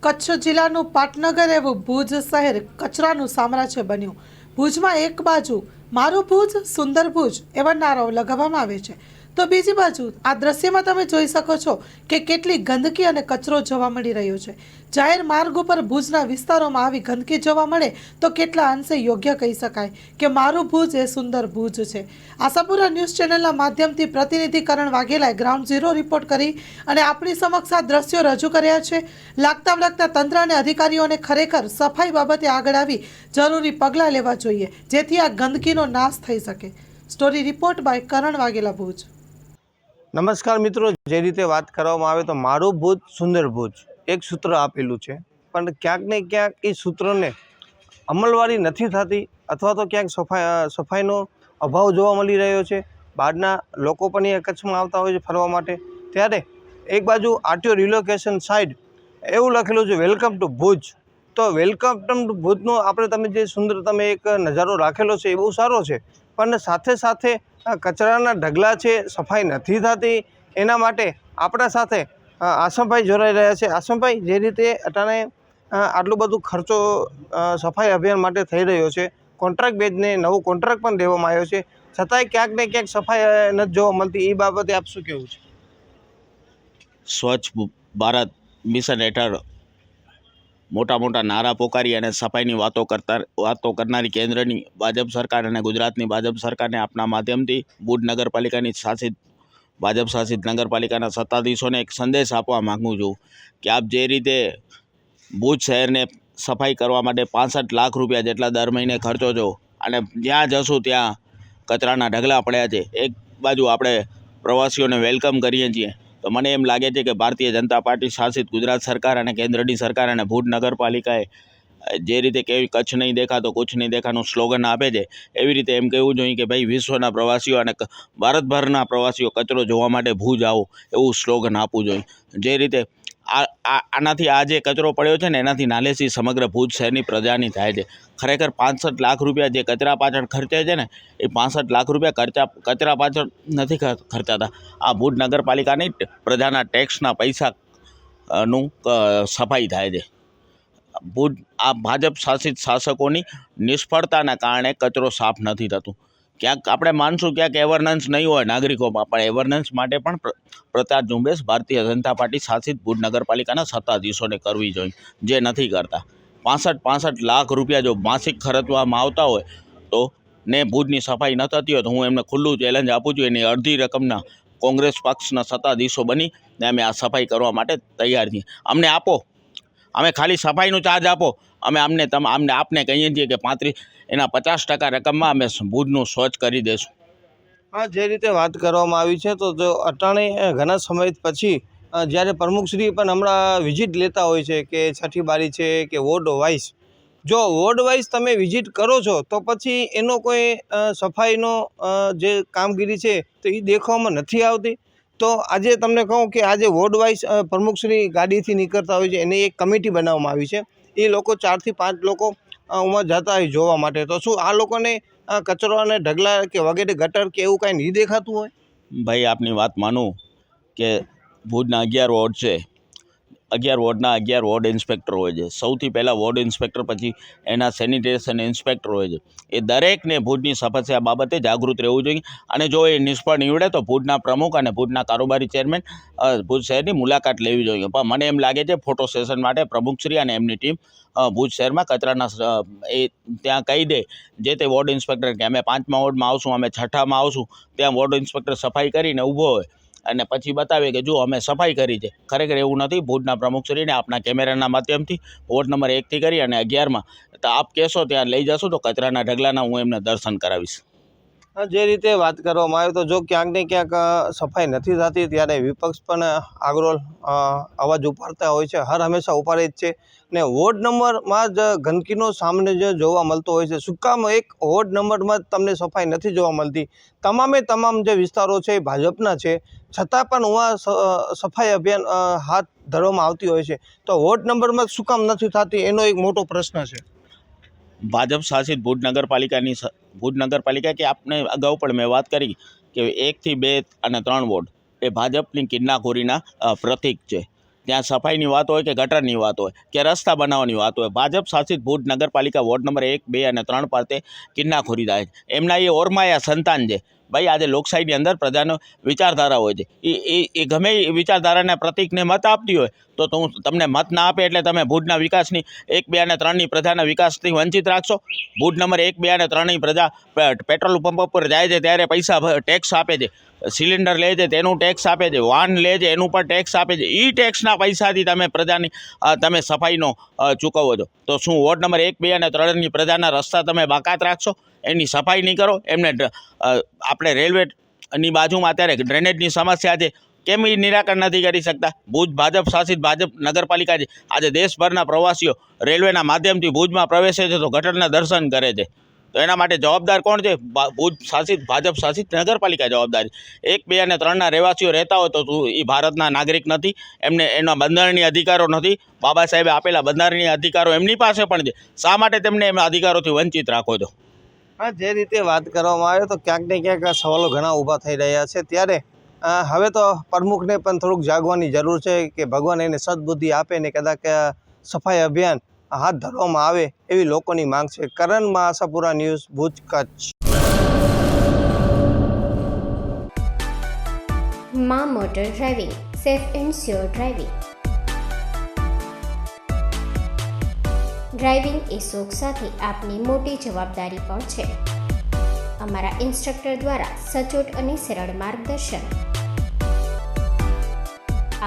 કચ્છ જિલ્લાનું પાટનગર એવું ભુજ શહેર કચરાનું સામ્રાજ્ય બન્યું। ભુજમાં એક બાજુ મારું ભુજ સુંદર ભુજ એવા નારાઓ લગાવવામાં આવે છે, તો બીજી બાજુ આ દ્રશ્યમાં તમે જોઈ શકો છો કે કેટલી ગંદકી અને કચરો જોવા મળી રહ્યો છે। જાહેર માર્ગ ઉપર ભુજના વિસ્તારોમાં આવી ગંદકી જોવા મળે તો કેટલા અંશે યોગ્ય કહી શકાય કે મારું ભુજ એ સુંદર ભુજ છે। આશાપુરા ન્યૂઝ ચેનલના માધ્યમથી પ્રતિનિધિ કરણ વાઘેલાએ ગ્રાઉન્ડ ઝીરો રિપોર્ટ કરી અને આપણી સમક્ષ આ દ્રશ્યો રજૂ કર્યા છે। લાગતા તંત્ર અને અધિકારીઓને ખરેખર સફાઈ બાબતે આગળ આવી જરૂરી પગલાં લેવા જોઈએ, જેથી આ ગંદકીનો નાશ થઈ શકે। સ્ટોરી રિપોર્ટ બાય કરણ વાઘેલા, ભુજ। નમસ્કાર મિત્રો, જે રીતે વાત કરવામાં આવે તો મારું ભુજ સુંદર ભુજ એક સૂત્ર આપેલું છે, પણ ક્યાંક ને ક્યાંક એ સૂત્રને અમલવારી નથી થતી અથવા તો ક્યાંક સફાઈનો અભાવ જોવા મળી રહ્યો છે। બહારના લોકો પણ અહીંયા કચ્છમાં આવતા હોય છે ફરવા માટે, ત્યારે એક બાજુ આરટીઓ રિલોકેશન સાઇડ એવું લખેલું છે વેલકમ ટુ ભુજ। તો વેલકમ ટુ ભુજનો તમે જે સુંદર એક નજારો રાખેલો છે એ બહુ સારો છે, પણ સાથે સાથે કચરાના ઢગલા છે, સફાઈ નથી થતી। એના માટે આપણા સાથે આસમભાઈ જોડાઈ રહ્યા છે। આસમભાઈ, જે રીતે અટાણે આટલું બધું ખર્ચો સફાઈ અભિયાન માટે થઈ રહ્યો છે, કોન્ટ્રાક્ટ બેઝને નવો કોન્ટ્રાક્ટ પણ દેવામાં આવ્યો છે, છતાંય ક્યાંક ને ક્યાંક સફાઈ નથી જોવા મળતી, એ બાબતે આપ શું કહેવું છે? સ્વચ્છ ભારત મિશન હેઠળ મોટા નારા પોકારી અને સફાઈની વાતો કરનારી કેન્દ્રની ભાજપ સરકાર અને ગુજરાતની ભાજપ સરકારને આપના માધ્યમથી ભુજ નગરપાલિકાની ભાજપ શાસિત નગરપાલિકાના સત્તાધીશોને એક સંદેશ આપવા માગું છું કે આપ જે રીતે ભુજ શહેરને સફાઈ કરવા માટે 65 લાખ રૂપિયા જેટલા દર મહિને ખર્ચો છો અને જ્યાં જશું ત્યાં કચરાના ઢગલા પડ્યા છે, એક બાજુ આપણે પ્રવાસીઓને વેલકમ કરીએ છીએ, તો મને એમ લાગે છે કે ભારતીય જનતા પાર્ટી શાસિત ગુજરાત સરકાર અને કેન્દ્રની સરકાર અને ભુજ નગરપાલિકાએ જે રીતે કેવી કચ્છ નહીં દેખા તો કુછ નહીં દેખાનું સ્લોગન આપે છે, એવી રીતે એમ કહેવું જોઈએ કે ભાઈ વિશ્વના પ્રવાસીઓ અને ભારતભરના પ્રવાસીઓ કચરો જોવા માટે ભુજ આવો એવું સ્લોગન આપવું જોઈએ। જે રીતે આનાથી આ જે કચરો પડ્યો છે ને, એનાથી નાલેસી સમગ્ર ભુજ શહેરની પ્રજાની થાય છે। ખરેખર 65 લાખ રૂપિયા જે કચરા પાછળ ખર્ચે છે ને, એ 65 લાખ રૂપિયા કચરા પાછળ નથી ખર્ચાતા, આ ભુજ નગરપાલિકાની પ્રજાના ટેક્સના પૈસાનું સફાઈ થાય છે। ભુજ આ ભાજપ શાસિત શાસકોની નિષ્ફળતાના કારણે કચરો સાફ નથી થતું। ક્યાંક આપણે માનશું ક્યાંક એવરનન્સ નહીં હોય નાગરિકોમાં, પણ એવરનન્સ માટે પણ પ્રચાર ઝુંબેશ ભારતીય જનતા પાર્ટી શાસિત ભુજ નગરપાલિકાના સત્તાધીશોને કરવી જોઈએ, જે નથી કરતા। 65 લાખ રૂપિયા જો માસિક ખર્ચવામાં આવતા હોય તો ને ભુજની સફાઈ ન થતી હોય તો હું એમને ખુલ્લું ચેલેન્જ આપું છું, એની અડધી રકમના કોંગ્રેસ પક્ષના સત્તાધીશો બની ને અમે આ સફાઈ કરવા માટે તૈયાર છીએ। અમને આપો, અમે ખાલી સફાઈનો ચાર્જ આપો, અમે આપને કહીએ છીએ કે 50% રકમમાં અમે ભુજનું સ્વચ્છ કરી દઈશું। હા, જે રીતે વાત કરવામાં આવી છે તો જો અટાણે ઘણા સમય પછી જ્યારે પ્રમુખશ્રી પણ હમણાં વિઝિટ લેતા હોય છે કે છઠ્ઠી બારી છે કે વોર્ડ વાઇઝ, જો વોર્ડ વાઇઝ તમે વિઝિટ કરો છો તો પછી એનો કોઈ સફાઈનો જે કામગીરી છે તો એ દેખવામાં નથી આવતી। તો આજે તમને કહું કે આજે વોર્ડ વાઇઝ પ્રમુખશ્રી ગાડીથી નીકળતા હોય છે, એની એક કમિટી બનાવવામાં આવી છે, એ લોકો 4 થી 5 લોકો ઉમાં જતા હોય જોવા માટે। તો શું આ લોકોને કચરો અને ઢગલા કે વગેરે ગટર કે એવું કાંઈ નહીં દેખાતું હોય? ભાઈ, આપની વાત માનું કે ભુજના 11 વોર્ડ છે, 11 વોર્ડના 11 વોર્ડ ઇન્સ્પેક્ટર હોય છે। સૌથી પહેલાં વોર્ડ ઇન્સ્પેક્ટર, પછી એના સેનિટેશન ઇન્સ્પેક્ટર હોય છે। એ દરેકને ભુજની સમસ્યા બાબતે જાગૃત રહેવું જોઈએ, અને જો એ નિષ્ફળ નીવડે તો ભુજના પ્રમુખ અને ભુજના કારોબારી ચેરમેન ભુજ શહેરની મુલાકાત લેવી જોઈએ। પણ મને એમ લાગે છે ફોટો સેશન માટે પ્રમુખશ્રી અને એમની ટીમ ભુજ શહેરમાં કચરાના એ ત્યાં કહી દે જે તે વોર્ડ ઇન્સ્પેક્ટર કે અમે 5મા વોર્ડમાં આવશું, અમે 6ઠામાં આવશું, ત્યાં વોર્ડ ઇન્સ્પેક્ટર સફાઈ કરીને ઊભો હોય અને પછી બતાવે કે જો અમે સફાઈ કરી છે। ખરેખર એવું નથી। ભુજના પ્રમુખશ્રીને આપણા કેમેરાના માધ્યમથી વોર્ડ નંબર 1થી કરી અને 11માં તો આપ કહેશો ત્યાં લઈ જશો તો કચરાના ઢગલાના હું એમને દર્શન કરાવીશ। જે રીતે વાત કરવામાં આવે તો જો ક્યાંક ને ક્યાંક સફાઈ નથી થતી ત્યારે વિપક્ષ પણ આગળ અવાજ ઉપાડતા હોય છે, હર હંમેશા ઉપાડે જ છે, ને વોર્ડ નંબરમાં જ ગંદકીનો સામને જે જોવા મળતો હોય છે। શું કામ એક વોર્ડ નંબરમાં જ તમને સફાઈ નથી જોવા મળતી? તમામ જે વિસ્તારો છે એ ભાજપના છે, છતાં પણ સફાઈ અભિયાન હાથ ધરવામાં આવતી હોય છે, તો વોર્ડ નંબરમાં શું કામ નથી થતી એનો એક મોટો પ્રશ્ન છે। ભાજપ શાસિત ભુજ નગરપાલિકા કે આપને અગાઉ પણ મેં વાત કરી કે 1 થી 2 અને 3 વોર્ડ એ ભાજપની કિન્નાખોરીના પ્રતીક છે। ત્યાં સફાઈની વાત હોય કે ગટરની વાત હોય કે રસ્તા બનાવવાની વાત હોય, ભાજપ શાસિત ભુજ નગરપાલિકા વોર્ડ નંબર 1, 2 અને 3 પાસે કિન્નાખોરી થાય છે. એમના એ ઓરમાયા સંતાન છે. ભાઈ આજે લોકશાહીની અંદર પ્રજાનો વિચારધારા હોય છે, એ ગમે એ વિચારધારાના પ્રતિકને મત આપતી હોય તો તમને મત ના આપે એટલે તમે ભુજના વિકાસની 1, 2 અને 3ની પ્રજાના વિકાસથી વંચિત રાખશો. ભુજ નંબર 1, 2 અને 3ની પ્રજા પેટ્રોલ પંપ પર જાય છે ત્યારે પૈસા ટેક્સ આપે છે, સિલિન્ડર લે છે તેનું ટેક્સ આપે છે, વાહન લે છે એનું પણ ટેક્સ આપે છે. એ ટેક્સના પૈસાથી તમે પ્રજાની તમે સફાઈનો ચૂકવો છો. તો શું વોર્ડ નંબર 1, 2 અને 3ની પ્રજાના રસ્તા તમે બાકાત રાખશો? એની સફાઈ નહીં કરો? એમને આપણે રેલવેની બાજુમાં અત્યારે ડ્રેનેજની સમસ્યા છે, કેમ એ નિરાકરણ નથી કરી શકતા? ભુજ ભાજપ શાસિત ભાજપ નગરપાલિકા છે. આજે દેશભરના પ્રવાસીઓ રેલવેના માધ્યમથી ભુજમાં પ્રવેશે છે તો ગટરના દર્શન કરે છે. તો એના માટે જવાબદાર કોણ છે? ભુજ શાસિત ભાજપ શાસિત નગરપાલિકા જવાબદાર છે. 1, 2 અને 3ના રહેવાસીઓ રહેતા હોય તો એ ભારતના નાગરિક નથી, એમને એના બંધારણીય અધિકારો નથી. બાબા સાહેબે આપેલા બંધારણીય અધિકારો એમની પાસે પણ છે. શા માટે તેમને એમના અધિકારોથી વંચિત રાખો છો? હા, જે રીતે વાત કરવામાં આવે તો ક્યાંક ને ક્યાંક આ સવાલો ઘણા ઊભા થઈ રહ્યા છે. ત્યારે હવે તો પ્રમુખને પણ થોડુંક જાગવાની જરૂર છે કે ભગવાન એને સદબુદ્ધિ આપે ને કદાચ સફાઈ અભિયાન હાથ ધરવામાં આવે એવી લોકોની માંગ છે. કરણ આશાપુરા ન્યૂઝ, ભુજ, કચ્છ. માં motor driving, safe and sure driving. Driving એ શોખ સાથે આપની મોટી જવાબદારી પણ છે. અમારા ઇન્સ્ટ્રક્ટર દ્વારા સચોટ અને સરળ માર્ગદર્શન.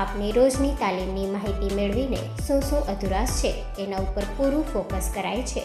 આપની રોજની તાલીમની માહિતી મેળવીને શું અધુરાશ છે એના ઉપર પૂરું ફોકસ કરાય છે.